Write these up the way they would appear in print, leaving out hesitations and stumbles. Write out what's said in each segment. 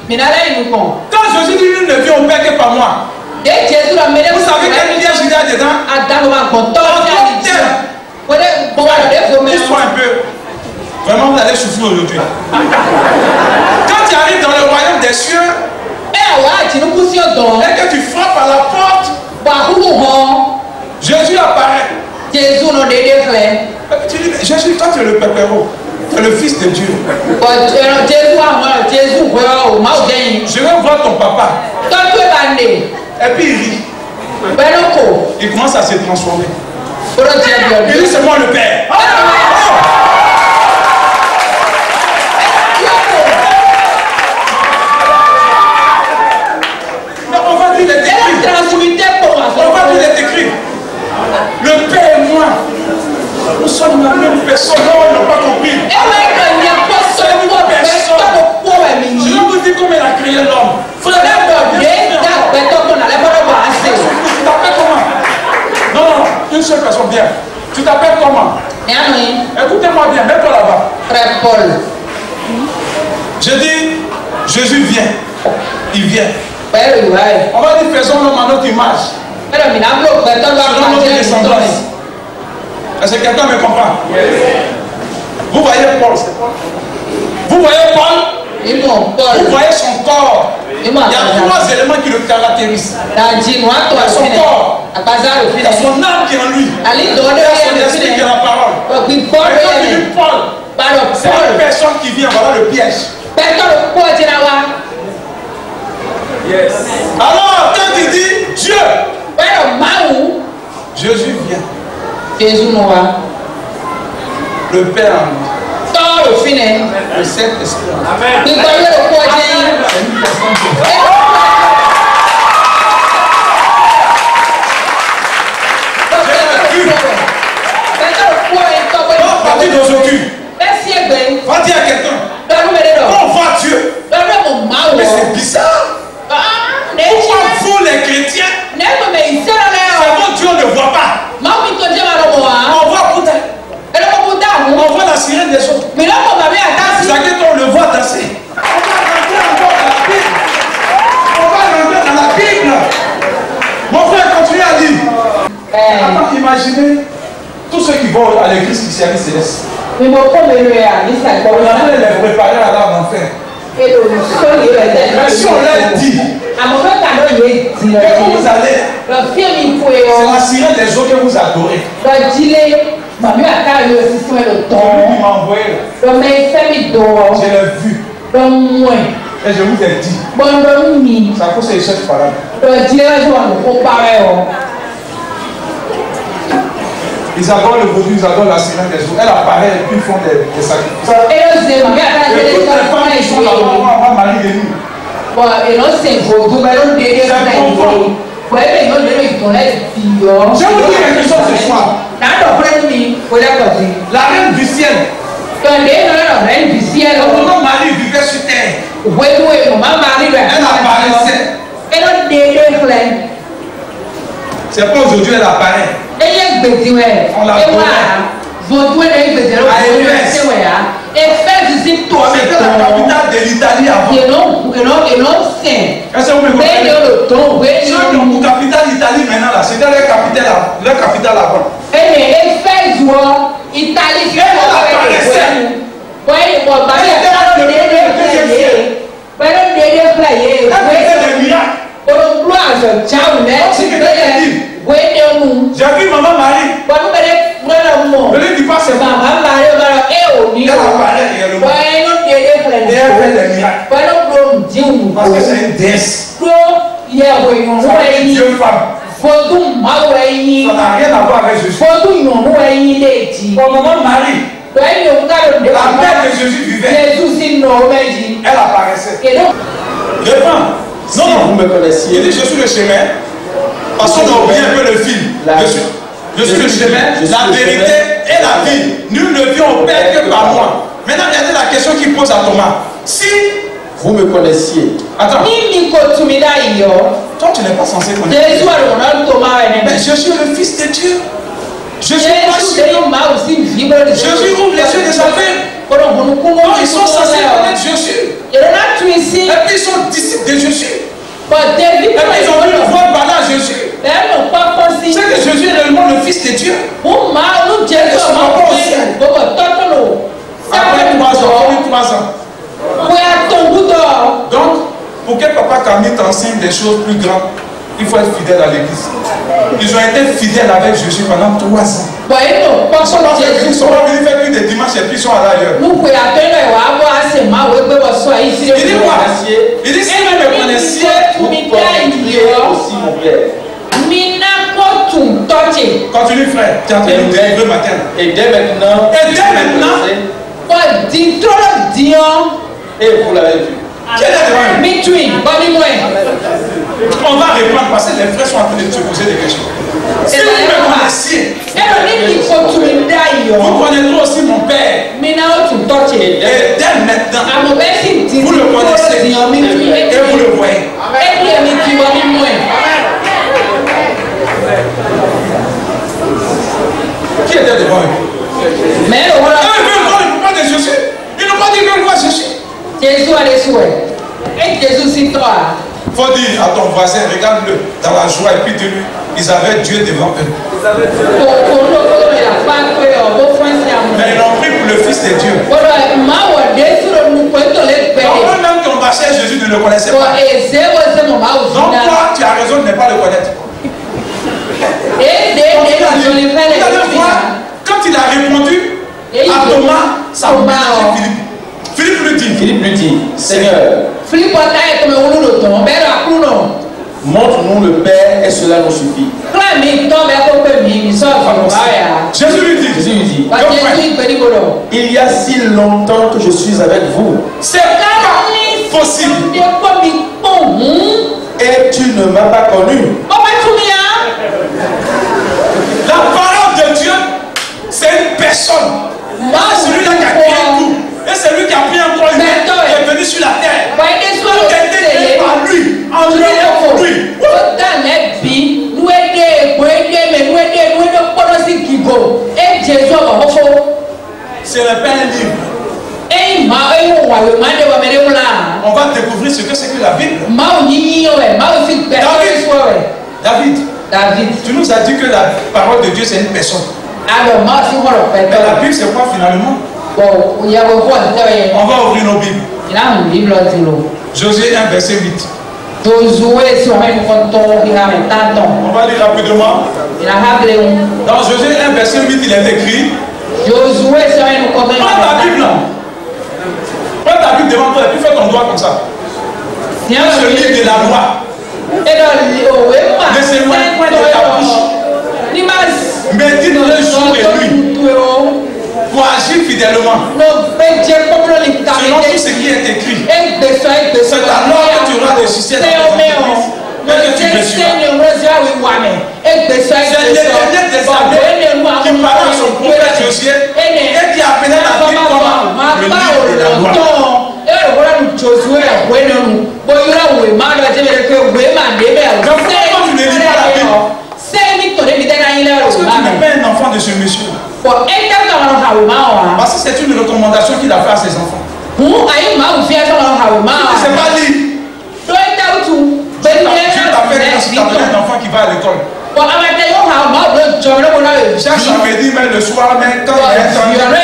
Quand Jésus dit nul ne vient au Père que par moi, vous savez quel piège il y a dedans? Pousse-toi un peu. Vraiment, vous allez souffrir aujourd'hui. Quand tu arrives dans le royaume des cieux et que tu frappes à la porte, Jésus apparaît. Tu dis, Jésus, toi tu es le pépéro. Tu es le fils de Dieu. Je vais voir ton papa. Et puis il rit. Il commence à se transformer. Il dit, c'est moi le Père. On va dire les écrits. Le Père et moi, nous sommes la même personne. Non, ils n'ont pas compris. Je vais vous dire comment il a créé l'homme. Tu t'appelles comment? Non, une seule personne, bien. Tu t'appelles comment? Écoutez-moi bien, mets-toi là-bas. Je dis, Jésus vient. Il vient. On va dire, faisons l'homme à notre image. Selon notre descendance. Est-ce que quelqu'un me comprend? Vous voyez Paul? Vous voyez Paul? Vous voyez son corps? Il y a 3 éléments qui le caractérisent. Il y a son corps, il y a son âme qui est en lui, il y a son esprit qui est la parole. Mais quand tu dis Paul, c'est une personne qui vient, voilà le piège. Yes. Alors, quand tu dis Dieu, Jésus vient. Le Père en lui. Le Saint-Esprit. Amen. D'aujourd'hui, va dire à quelqu'un, on voit Dieu, mais c'est bizarre. Pourquoi vous les chrétiens, c'est bon Dieu on ne voit pas, on voit Bouddha, on voit la sirène des autres, on le voit danser, on va rentrer dans la Bible. Mon frère continue à dire. Attends, imaginez tous ceux qui vont à l'église qui servit céleste. On a les préparer à l'âme d'enfer. Mais si on leur dit que vous allez, c'est la sirène des autres que vous adorez. Celui qui m'a envoyé, je l'ai vu. Et je vous ai dit, ça cause les chefs parables. Ils adorent le vaudou, ils adorent la sirène des autres. Elle apparaît et puis ils font des sacrifices. Et toutes les femmes qui sont là-bas, on va marier de nous. Je vous dis quelque chose ce soir. La reine du ciel. Quand mon mari vivait sur terre, elle apparaissait. C'est pas aujourd'hui elle apparaît. On la connaît. C'était la capitale de l'Italie avant. Est-ce que vous me comprenez? Ceux qui ont pour capitale l'Italie maintenant là, c'était leur capitale avant. J'ai vu maman Marie. Ne lui dis pas c'est moi. Elle apparaît réellement. Et elle fait des miracles. Parce que c'est une déesse. C'est Dieu femme. Ça n'a rien à voir avec Jésus. Pour maman Marie, la mère de Jésus vivait. Elle apparaissait. Réponds. Non, vous me connaissiez. Il dit je suis le chemin. Parce qu'on a oublié un peu le fil. Je suis le chemin, la vérité et la vie. Nul ne vient au Père que par moi. Maintenant, regardez la question qu'il pose à Thomas. Si vous me connaissiez. Attends. Toi, tu n'es pas censé connaître. Mais je suis le Fils de Dieu. Je suis pas sûr. Jésus ouvre les yeux des aveugles. Non, ils sont censés connaître Jésus. Et puis ils sont Et puis ils ont vu le voir parler à Jésus. C'est que Jésus est réellement le Fils de Dieu. Après 3 ans. Donc, pour que Papa Camille t'enseigne des choses plus grandes, il faut être fidèle à l'église. Ils ont été fidèles avec Jésus pendant 3 ans. Ils sont venus faire plus des dimanches et puis ils sont allés ailleurs. Il dit quoi? Il dit si vous me connaissiez, vous connaîtriez aussi mon Père. Continue frère, tu es en train de nous délivrer le matin. Et dès maintenant, et vous l'avez vu. On va répondre parce que les frères sont en train de se poser des questions. Si vous me connaissiez, vous connaîtrez aussi mon Père. Et dès maintenant, vous le connaissez et vous le voyez. Qui était devant eux? Mais eux veulent voir le pouvoir de Jésus. Ils n'ont pas dit qu'ils veulent voir Jésus. Jésus a les souhaits. Et Jésus c'est toi. Il faut dire à ton voisin, regarde-le dans la joie et puis dis-lui, ils avaient Dieu devant eux. Mais ils l'ont pris pour le Fils de Dieu. Donc même ton marché Jésus ne le connaissait pas. Donc toi, tu as raison de ne pas le connaître. Quand il a répondu à Thomas, ça a mélangé Philippe. Philippe lui dit, Seigneur, montre-nous le Père et cela nous suffit. Jésus lui dit, il y a si longtemps que je suis avec vous. C'est pas possible. Et tu ne m'as pas connu. La parole de Dieu, c'est une personne. C'est celui-là qui a créé tout. Et c'est lui qui a pris un corps humain qui est venu sur la terre. Tout a été créé par lui. En lui et pour lui. C'est le Père livre. On va découvrir ce que c'est que la Bible. David, tu nous as dit que la parole de Dieu c'est une personne. Mais la Bible c'est quoi finalement? On va ouvrir nos Bibles. Josué 1 verset 8. On va lire rapidement. Dans Josué 1 verset 8 il est écrit. Prends ta Bible. Prends ta Bible devant toi et puis fais ton doigt comme ça. C'est le livre de la loi. Ne s'éloigne point de ta bouche. Médite le jour et nuit pour agir fidèlement selon tout ce qui est écrit. C'est alors que tu auras des succès dans tes entreprises et que tu me suivras. C'est l'Éternel des armées qui parlait à son prophète Josué et qui appelait la Bible comme le livre de la loi. Parce que tu n'es pas un enfant de ce monsieur. Parce que c'est une recommandation qu'il a fait à ses enfants. Tu ne sais pas lire. Dieu t'a fait un enfant qui va à l'école. Chaque samedi, même le soir, même quand il y a un temps,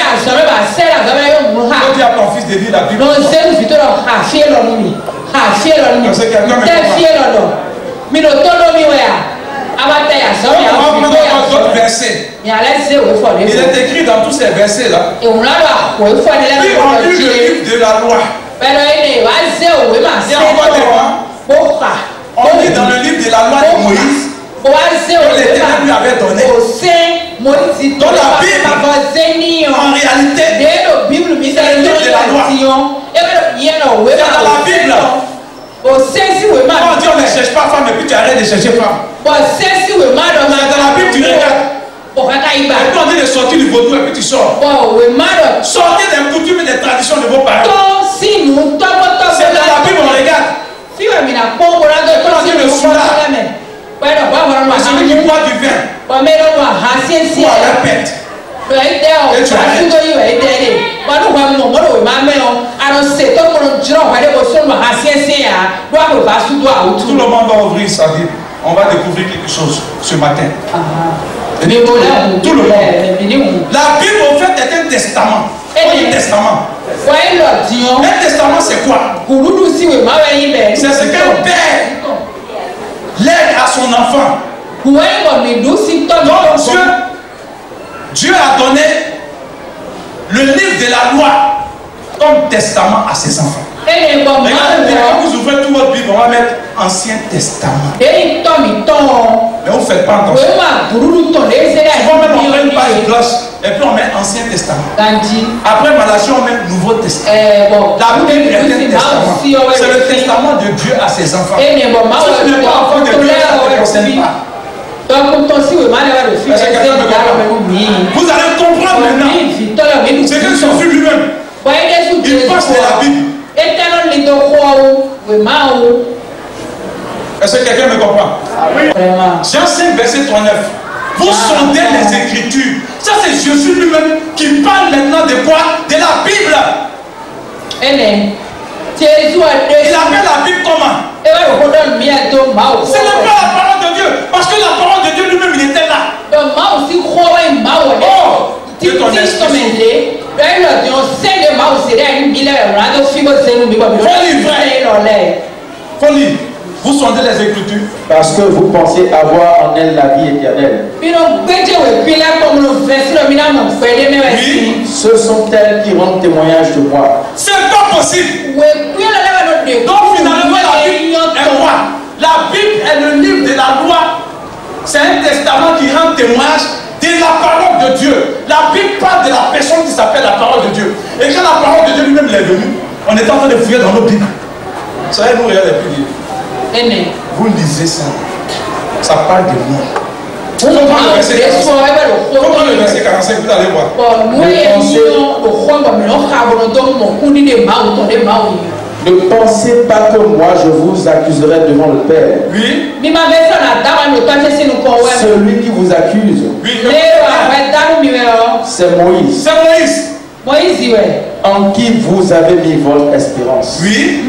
quand tu as ton fils de lire la Bible. Il est écrit dans tous ces versets-là. Puis on lit le livre de la loi. Et on lit dans le livre de la loi de Moïse que l'Éternel lui avait donné. Dans la Bible, en réalité, c'est le livre de la loi. C'est dans la Bible. Quand on dit on ne cherche pas femme et puis tu arrêtes de chercher femme. C'est dans la Bible tu regardes. Et puis on dit de sortir du vaudou et puis tu sors. Sortez des coutumes et des traditions de vos parents. C'est dans la Bible on regarde. Et puis on dit le soir. Celui qui boit du vin pour la pète. Et tu arrêtes. Tout le monde va ouvrir sa Bible. On va découvrir quelque chose ce matin. Tout le monde. La Bible, en fait, est un testament. Un testament. Un testament, c'est quoi? C'est ce qu'un père lègue à son enfant. Donc Dieu a donné le livre de la loi comme testament à ses enfants. Regardez, quand vous ouvrez tout votre Bible, on va mettre Ancien Testament. Mais on ne fait pas attention. Souvent même on met une page blanche et puis on met Ancien Testament. Après Malachie, on met Nouveau Testament. La Bible est un testament. C'est le testament de Dieu à ses enfants. Si tu n'es pas enfant de Dieu, ça ne te concerne pas. Vous allez comprendre maintenant. C'est que Jésus lui-même, il passe de la Bible. Est-ce que quelqu'un me comprend? Jean 5, verset 39. Vous sondez les Écritures. Ça, c'est Jésus lui-même qui parle maintenant de quoi? De la Bible. Il appelle la Bible comment? Ce n'est pas la parole de Dieu. Parce que la parole de Dieu lui-même, il était là. Oh, Dieu ton esprit. Faut lire. Vous sondez les Écritures. Parce que vous pensez avoir en elle la vie éternelle. Oui. Ce sont elles qui rendent témoignage de moi. C'est pas possible. Donc finalement la Bible est quoi? La Bible est le livre de la loi. C'est un testament qui rend témoignage de la parole de Dieu. La Bible parle de la personne qui s'appelle la parole de Dieu. Et quand la parole de Dieu lui-même est venue, on est en train de fouiller dans nos Bibles. Ça va nous regarder plus dire. Vous lisez ça. Ça parle de moi. Faut prendre le verset 45. Faut prendre le verset 45, vous allez voir. Ne pensez pas que moi je vous accuserai devant le Père. Oui. Celui qui vous accuse, Oui. c'est Moïse. C'est Moïse. En qui vous avez mis votre espérance. Oui.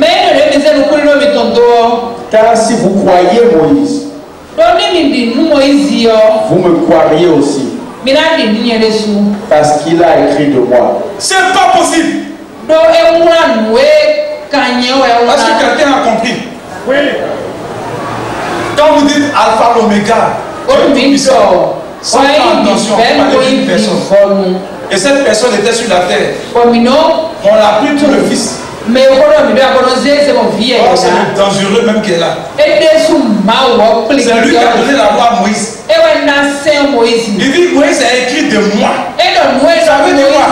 Car si vous croyez Moïse, vous me croiriez aussi. Parce qu'il a écrit de moi. C'est pas possible. Est-ce que quelqu'un a compris? Oui. Quand vous dites Alpha l'Oméga, sans attention, vous parlez d'une personne. Et cette personne était sur la terre. On l'a pris pour le Fils. Mais c'est mon vie. C'est le dangereux même qui est là. C'est lui qui a donné la loi à Moïse. Il dit Moïse a écrit de moi. Ça veut dire quoi?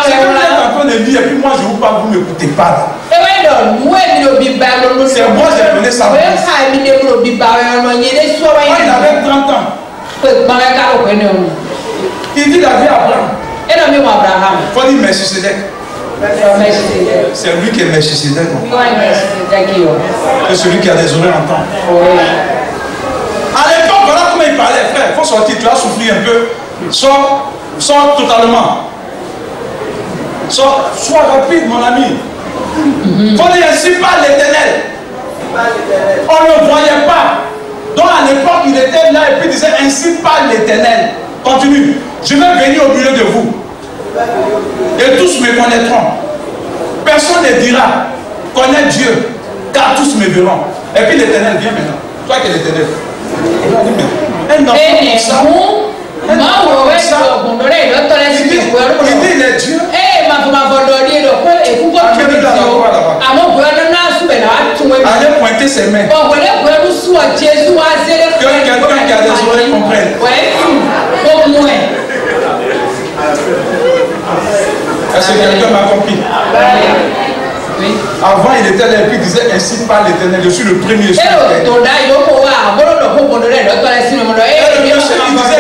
C'est que vous êtes en train de dire et puis moi je vous parle, vous ne m'écoutez pas. C'est moi j'ai donné ça à Moïse. Moi il avait 30 ans. Il dit la vie à Abraham. Il faut dire Melchisedec. C'est lui qui est Melchisedec. C'est celui qui a des oreilles entend. À l'époque, voilà comment il parlait, frère. Il faut sortir, tu vas souffrir un peu. Sors totalement. Sois rapide, mon ami. Il faut dire ainsi par l'Éternel. On ne voyait pas. Donc à l'époque, il était là et puis il disait ainsi par l'Éternel. Continue. Je vais venir au milieu de vous. Et tous me connaîtront. Personne ne dira connaître Dieu, car tous me verront. Et puis l'Éternel vient maintenant. Toi qui es l'Éternel. Un enfant comme ça. Un enfant comme ça. Il dit il est Dieu. Allez pointer ses mains. Que quelqu'un qui a des oreilles comprenne. Est-ce que quelqu'un m'a compris? Oui. Avant, il était là et puis il disait ainsi par l'Éternel, je suis le premier. Il disait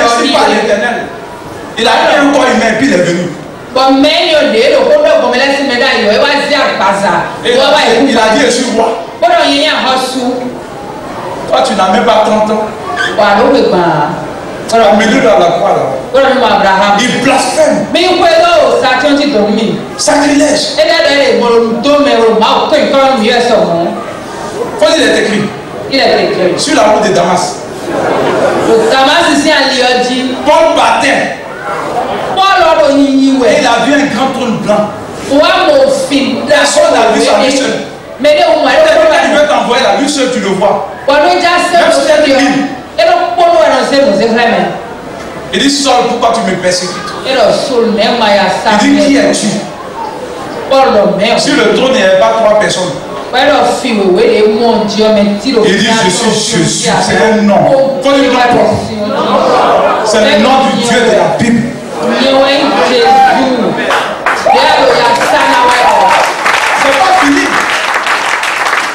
ainsi par l'Éternel. Il a pris un corps humain et puis il est venu. Et il a dit je suis roi. Toi, tu n'as même pas 30 ans. Au milieu de la croix là. Il blasphème. Sacrilège. il est écrit. Il est écrit. Sur la route de Damas. Le Damas ici à Liodi. Paul battait. Paul et il a vu un grand trône blanc. Personne n'a vu ça, lui seul. Mais quand tu veux t'envoyer là, lui seul, tu le vois. Même si tu es libre. Il dit, Saul, pourquoi tu me persécutes? Il dit, qui es-tu? Sur le trône, il n'y avait pas 3 personnes. Il dit, je suis Jésus. C'est un nom. Faut le nom propre. C'est le nom du Dieu de la Bible. C'est pas fini.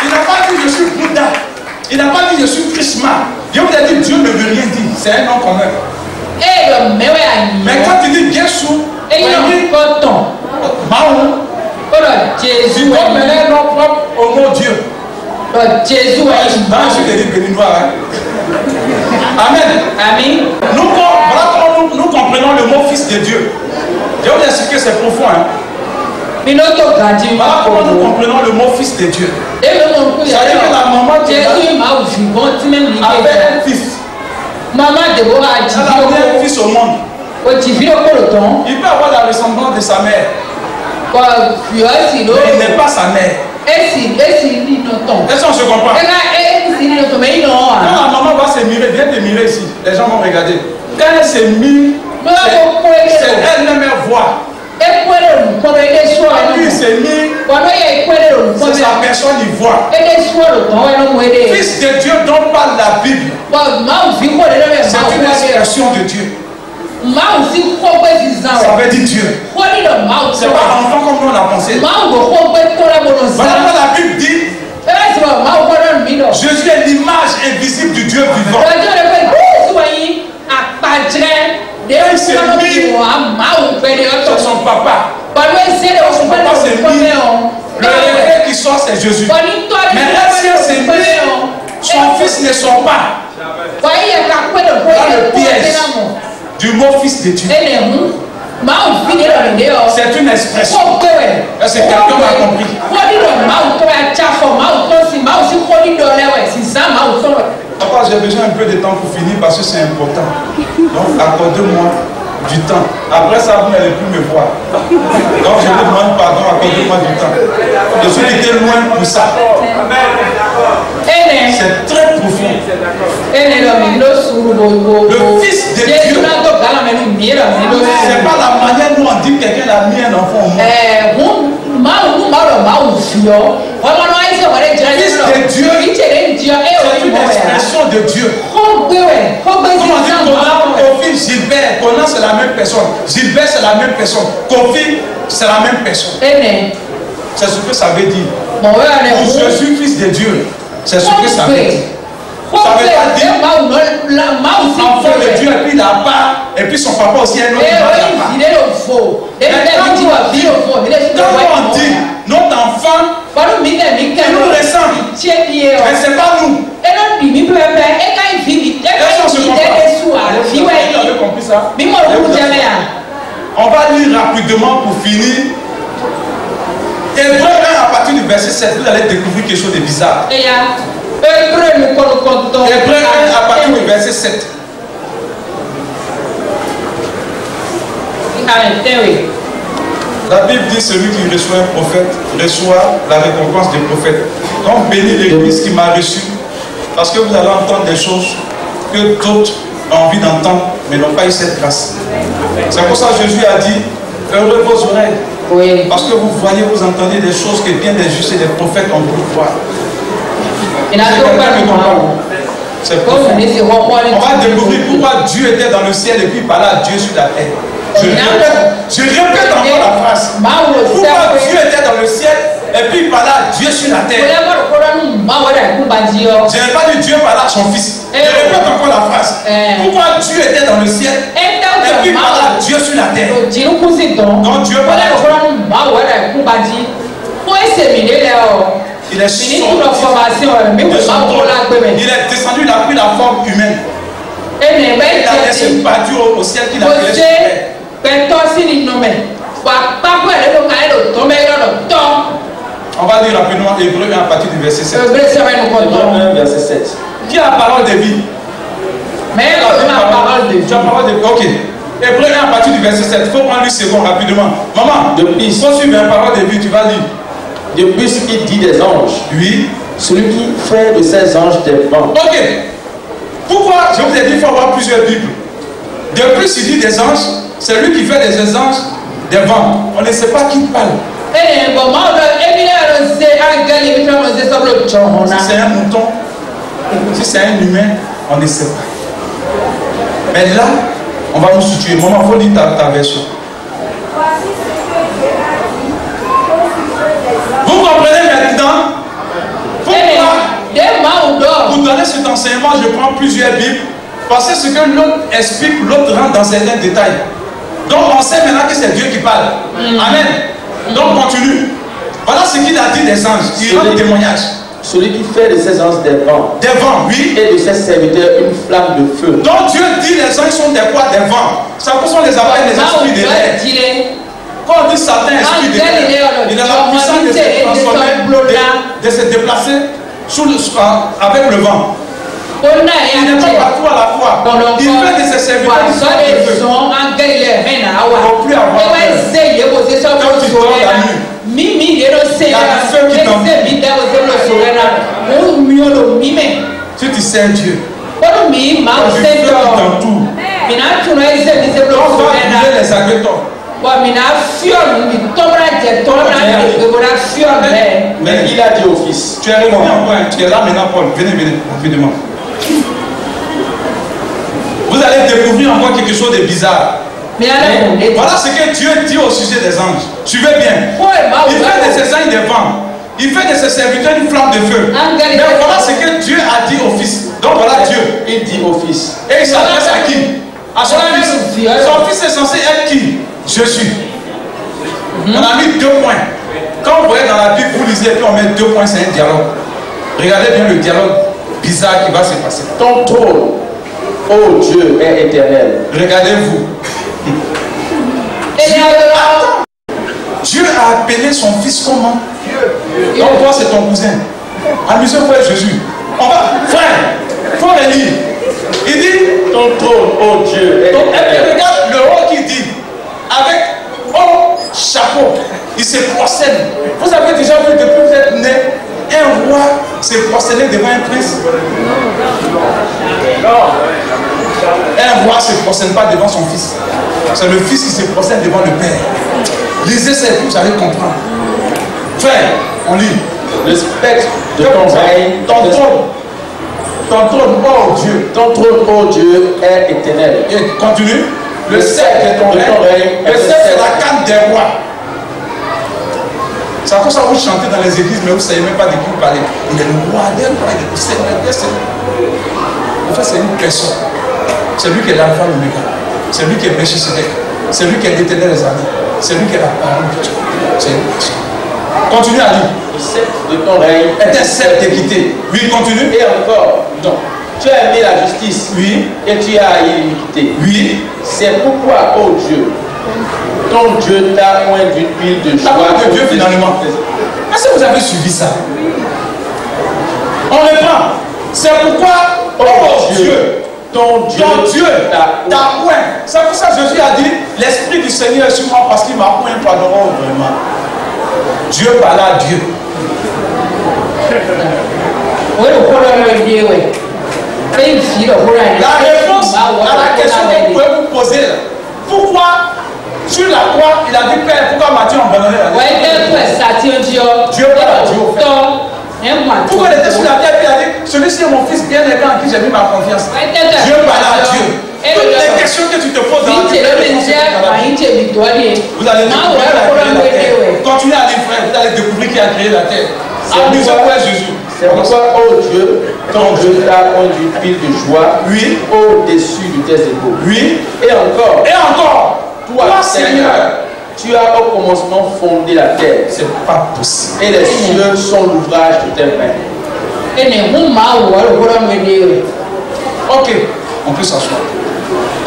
Il n'a pas dit je suis Bouddha. Il n'a pas dit je suis Krishna. Dieu vous a dit Dieu ne veut rien dire. C'est un nom commun. Mais quand tu dis Gesù, Mahon, tu dois mêler un nom propre au mot Dieu. Jésus dans je te dis béninois. Amen. Amen. Nous comprenons le mot fils de Dieu. Je vais vous expliquer, c'est profond. Voilà comment nous comprenons le mot fils de Dieu. C'est-à-dire que la maman de Jésus avait un fils. Elle a mis un fils au monde. Il peut avoir la ressemblance de sa mère. Mais il n'est pas sa mère. Est-ce qu'on se comprend? Quand la maman va se mirer, viens te mirer ici. Les gens vont regarder. Quand elle se mire, c'est elle-même voix. Lui il s'est mis, c'est sa personne il voit. Fils de Dieu dont parle la Bible, c'est une expression de Dieu. Ça veut dire Dieu. C'est pas l'enfant comme nous on a pensé. Voilà quand la Bible dit Jésus est l'image invisible du Dieu vivant. Il s'est mis sur son papa. Son papa s'est mis. Le réveil qui sort, c'est Jésus. Mais là, si elle s'est mis, son fils ne sort pas. Dans le piège du mot fils de Dieu. C'est une expression. Est-ce que quelqu'un m'a compris? Papa, j'ai besoin un peu de temps pour finir parce que c'est important. Donc, accordez-moi du temps. Après ça, vous n'allez plus me voir. Donc, je vous demande pardon, accordez-moi du temps. Je suis quitté loin pour ça. C'est très profond. Le fils de Dieu, c'est pas la manière dont on dit que quelqu'un a mis un enfant au monde. Fils de Dieu, c'est une expression de Dieu. Comme on dit Kofi, Gilbert, Conan c'est la même personne. Gilbert c'est la même personne. Kofi c'est la même personne. C'est ce que ça veut dire. Je suis fils de Dieu. C'est ce que ça veut dire. Ça veut pas dire enfant de Dieu et puis il a part et puis son papa aussi est un autre. Quand on dit notre enfant il nous ressemble, mais c'est pas nous. On va lire rapidement pour finir. Hébreu 1 à partir du verset 7, vous allez découvrir quelque chose de bizarre. Hébreu 1 à partir du verset 7. La Bible dit celui qui reçoit un prophète reçoit la récompense des prophètes. Donc bénis l'église qui m'a reçu, parce que vous allez entendre des choses que d'autres ont envie d'entendre mais n'ont pas eu cette grâce. C'est pour ça que Jésus a dit heureux vos oreilles. Oui. Parce que vous voyez, vous entendez des choses que bien des justes et des prophètes ont pu voir. C'est profond. On va découvrir pourquoi Dieu était dans le ciel et puis par là Dieu sur la terre. Je répète encore la phrase. Pourquoi Dieu était dans le ciel et puis par là Dieu sur la terre. Je n'ai pas dit Dieu par là son fils. Je répète encore la phrase. Pourquoi Dieu était dans le ciel et puis par là Dieu sur la terre. Donc Dieu par là. Il est sorti de son trône. Il est descendu, il a pris la forme humaine. Il a laissé battu au ciel qu'il a fait. On va lire rapidement Hébreux 1 à partir du verset 7. Hébreux 1, verset 7. Qui a la parole de vie? Mais la parole de vie. Tu as la parole de vie. Ok. Hébreux 1 à partir du verset 7. Il faut prendre 8 secondes rapidement. Maman, il faut suivre la parole de vie, tu vas lire. Depuis ce qu'il dit des anges. Oui. Celui qui fait de ces anges des vents. Ok. Pourquoi je vous ai dit qu'il faut avoir plusieurs Bibles? Depuis ce qu'il dit des anges, c'est lui qui fait des anges des vents. On ne sait pas qui parle. Si c'est un mouton, si c'est un humain, on ne sait pas. Mais là, on va nous situer. Maman, il faut lire ta version. Vous comprenez maintenant? Pourquoi pour donner cet enseignement, je prends plusieurs Bibles. Parce que ce que l'autre explique, l'autre rentre dans certains détails. Donc on sait maintenant que c'est Dieu qui parle. Amen. Donc continue. Voilà ce qu'il a dit des anges. Il rend le témoignage. Celui qui fait de ses anges des vents. Des vents, oui. Et de ses serviteurs une flamme de feu. Donc Dieu dit les anges sont des quoi? Des vents. Ça pour sont les appels des esprits de l'air. Quand on dit Satan, esprit de l'air, il a la puissance de se transformer, de se déplacer avec le vent. Il n'est pas partout à la fois. Il fait de ses serviteurs une flamme de feu. Il ne faut plus avoir peur. Quand tu dors la nuit, il y a du feu qui t'envoie. Si tu sais Dieu, quand du feu qui t'entoure, on va brûler les agriculteurs. Mais il a dit au fils, tu es revenu encore, tu es là maintenant Paul, venez, rapidement. Vous allez découvrir encore quelque chose de bizarre. Voilà ce que Dieu dit au sujet des anges. Suivez bien. Il fait de ses anges des vents. Il fait de ses serviteurs une flamme de feu. Mais voilà ce que Dieu a dit au fils. Donc voilà Dieu. Il dit au fils. Et il s'adresse à qui? À son fils. Son fils est censé être qui? Je suis. On a mis 2 points. Quand vous voyez dans la Bible, vous lisez et puis on met 2 points, c'est un dialogue. Regardez bien le dialogue bizarre qui va se passer. Ton trône, ô Dieu, est éternel. Regardez-vous. Dieu a appelé son fils comment? Donc toi c'est ton cousin. Amusez-vous avec Jésus. On va, frère, il faut le lire. Il dit, ton trône, ô Dieu, est éternel. Et puis regarde le roi qui dit, avec haut chapeau, il se procède. Vous avez déjà vu depuis que vous êtes né, un roi se procéder devant un prince? Non. Un roi ne se procède pas devant son fils. C'est le fils qui se procède devant le père. Lisez ça et vous allez comprendre. Frère, on lit. Le spectre de ton règne, ton trône, oh Dieu. Ton trône, oh Dieu, est éternel. Et continue. Le sceptre de ton règne. Le sceptre, c'est la canne des rois. C'est à cause ça vous chantez dans les églises, mais vous ne savez même pas de qui vous parlez. Il est le roi des rois, il est le Seigneur des seigneurs. En fait, c'est une personne. C'est lui qui est l'alpha et l'oméga. C'est lui qui est Melchisedec. C'est lui qui est l'Éternel des armées. C'est lui qui est la parole de Dieu. C'est une personne. Continue à lire. Le sceptre de ton règne est un sceptre d'équité. Oui, continue. Et encore. Donc, tu as aimé la justice. Oui. Et tu as haï l'iniquité. Oui. C'est pourquoi, ô Dieu, ton Dieu t'a oint d'une huile de joie. La parole de Dieu finalement. Est-ce que vous avez suivi ça? On reprend. C'est pourquoi, oh Dieu, ton Dieu t'a oint. C'est pour ça que Jésus a dit, l'Esprit du Seigneur est sur moi parce qu'il m'a oint pendant vraiment. Dieu parle à Dieu. La réponse à la question que vous pouvez vous poser, pourquoi sur la croix il a dit Père, pourquoi m'as-tu abandonné la terre? Dieu parle à Dieu. Pourquoi il était sur la terre et il a dit celui-ci est mon fils bien-aimé en qui j'ai mis ma confiance? Dieu parle à Dieu. Toutes les questions que tu te poses dans la vie, vous allez découvrir qui a créé la terre. Continuez à lire, frère, vous allez découvrir qui a créé la terre. Amusez-vous à Jésus. C'est pourquoi, ô Dieu, ton Dieu t'a oint d'une huile de joie, oui, au-dessus de tes épaules. Oui. Et encore, toi, Seigneur, tu as au commencement fondé la terre. C'est pas possible. Et les cieux sont l'ouvrage de tes mains. Ok, on peut s'asseoir.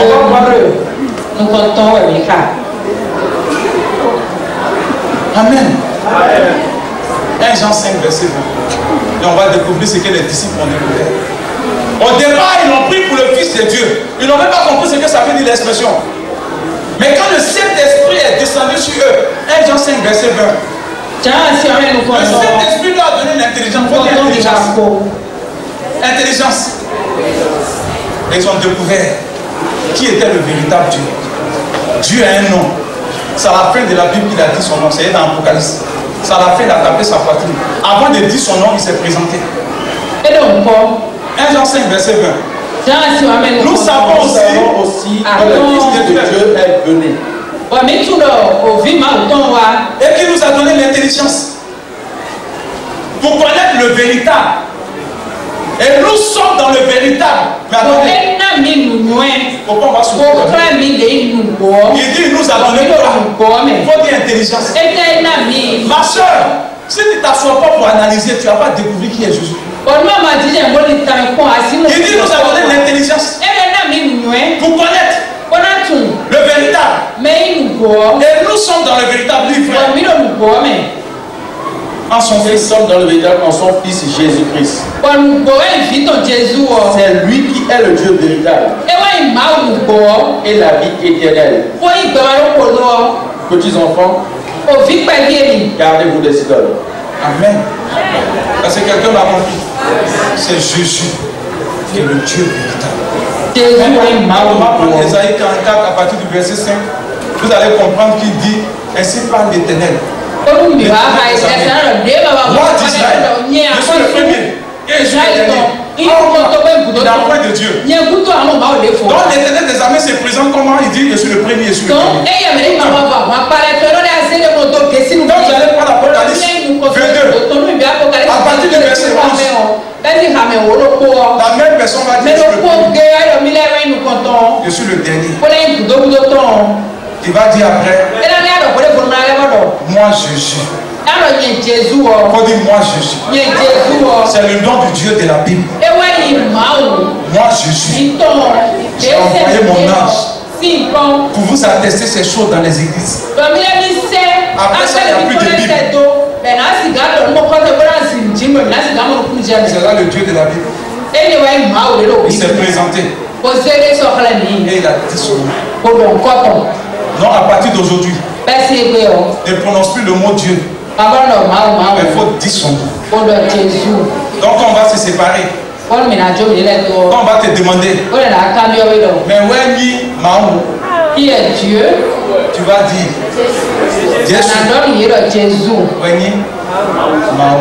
On va voir. Amen. 1 Jean 5, verset 20. Et on va découvrir ce que les disciples ont découvert. Au départ, ils l'ont pris pour le Fils de Dieu. Ils n'ont même pas compris ce que ça veut dire l'expression. Mais quand le Saint-Esprit est descendu sur eux, 1 Jean 5, verset 20. Le Saint-Esprit leur a donné l'intelligence. Intelligence. Et ils ont découvert qui était le véritable Dieu. Dieu a un nom. C'est à la fin de la Bible qu'il a dit son nom. C'est dans l'Apocalypse. C'est à la fin, il a tapé sa poitrine. Avant de dire son nom, il s'est présenté. Et donc, 1 Jean 5, verset 20. Nous savons aussi que le Fils de Dieu est venu. Et qui nous a donné l'intelligence pour connaître le véritable. Et nous sommes dans le véritable. Mais attendez. Pourquoi on va se il dit il nous a donné quoi? Il faut dire intelligence. Ma soeur, si tu ne t'assois pas pour analyser, tu ne vas pas découvrir qui est Jésus. Il dit il nous a donné l'intelligence pour connaître le véritable. Et nous sommes dans le véritable livre. En son fils, sommes dans le véritable, en son fils Jésus-Christ. C'est lui qui est le Dieu véritable et la vie éternelle. Petits enfants, gardez-vous des idoles. Amen. Parce que quelqu'un l'a compris. C'est Jésus qui est le Dieu véritable. Dans Ésaïe 44, à partir du verset 5, vous allez comprendre qu'il dit ainsi parle l'Éternel. Moi d'Israël, je suis le premier et je suis l'éternel. Il n'a point de Dieu. Donc l'Éternel des armées se présente comment? Il dit je suis le premier, je suis le premier. Donc vous allez prendre l'Apocalypse 22 à partir du verset 11. La même personne va dire je suis le dernier. Il va dire après moi Jésus. Faut dire moi Jésus. C'est le nom du Dieu de la Bible. Moi Jésus. J'ai envoyé mon ange pour vous attester ces choses dans les églises. Après ça, il n'y a plus de Bible. C'est là le Dieu de la Bible. Il s'est présenté. Et il a dit son nom. Non, à partir d'aujourd'hui, ne prononce plus le mot Dieu. Mais il faut dire son nom. Donc on va se séparer. On va te demander. Mais Wendy Mahou, qui est Dieu? Tu vas dire Jésus. Wendy Mahou.